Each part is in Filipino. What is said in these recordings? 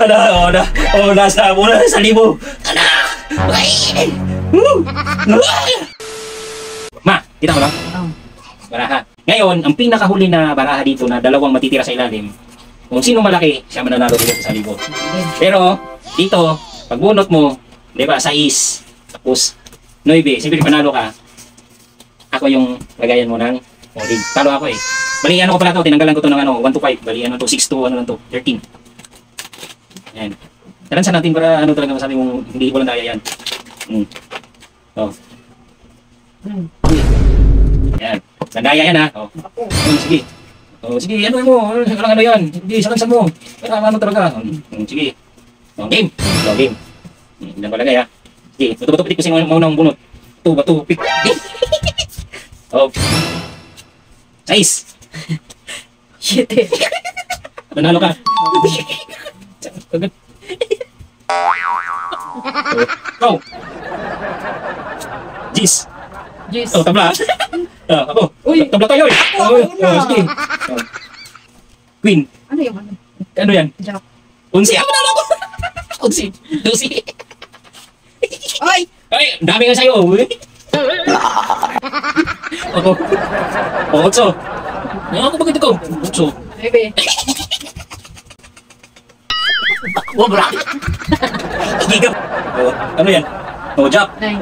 Ala, nasa muna sa libo. Ala, Ma, kita mo lang? Oh. Baraha. Ngayon, ang pinakahuli na baraha dito na dalawang matitira sa ilalim, kung sino malaki, siya mananalo dito sa libo. Pero, dito, pag bunot mo, di ba, 6, tapos 9, siyempre panalo ka, ako yung lagayan mo ng ring. Talo ako eh. Bali, ano ko pala to, tinanggalan ko to ng 1 to 5. Bali, ano to, 6 to, ano lang to, 13. Ayan. Talansan natin para ano talaga masabi mong hindi ko lang daya yan. Oh. Ayan. Nandaya yan ha. Oh. Sige. Oh, sige, ano mo? Ano yan? Hindi, salansan mo. Para ano talaga. Sige. Oh, game. Oh, game. Yan ko lagay ha. Sige, bato-bato pitik ko sino maunang bunot. Bato, pik. Oh. 6. Shit eh. Nanalo ka. Agad. Oh. Jis. Yes. Oh, tabla. Ako. Uy. Tabla tayo eh. Ako Sige. Queen. Ano yung ano? Ano yan? Jack. Unsi. Ako nanalo ko. Unsi. Lucy. Ay! Ay, dami nga sa'yo. Ako. Oh, 8. Ako bakit ikaw? 8. Bebe. Oh, bra. Giga. Oh, ano yan? Oh, Jack. 9.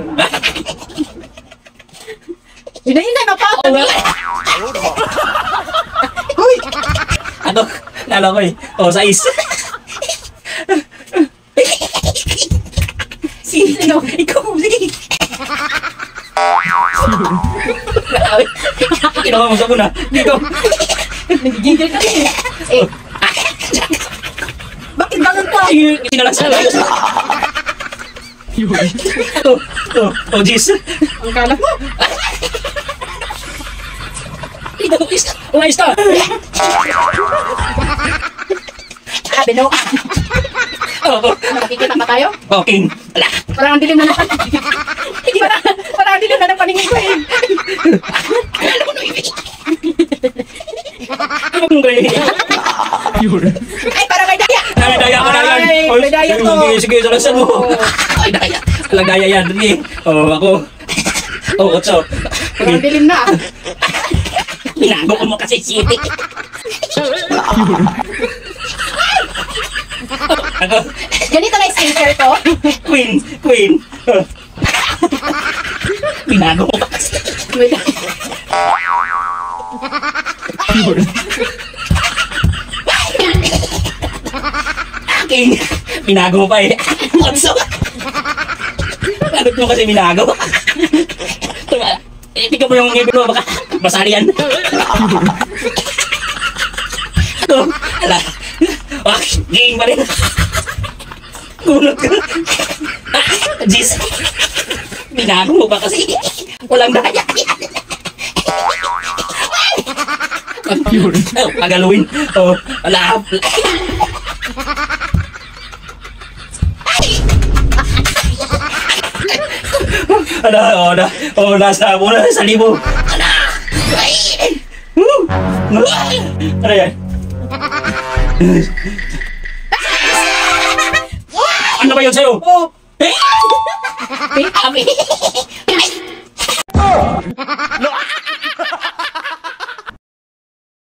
Hinahintay na pa ako. Uy! Ano? Lalo ko eh. Oh, 6. Sino? Ikaw, sige. Kinuha mo sa muna. Ikaw. Nagigigil ka rin eh. Bakit ganun ka? Sinalasan lang. Oh, jeez. Ang kalat mo. Umayos ka. Bino. Oh, Nakikita pa tayo? okay. Ala. Parang ang dilim na naman. Parang ang dilim na ng paningin ko eh. Alam mo na ibig. Ano kung gaya? Ay, parang may daya. Ay, daya ka na yan. Ay, may daya to. Sige, salasan mo. Ay, daya. Alang daya yan. Sige. Oh, ako. Oh, 8. Parang ang dilim na. Pinago ko mo kasi city. Ako. Ganito na skincare ko. Queen. Pinago ko kasi. May daya. King. Pinago pa eh. Otso. Bakit mo kasi minago? Tingnan mo yung ngipin mo, baka basari yan. Oh, ala. Ah, game pa rin. Gulot ka. Jeez. Binago mo ba kasi? Walang daya. Oh, pagaluin. Oh, ala. Nasa muna sa libo. Ano yan? Ano ba yun sa'yo? Oh. Ami!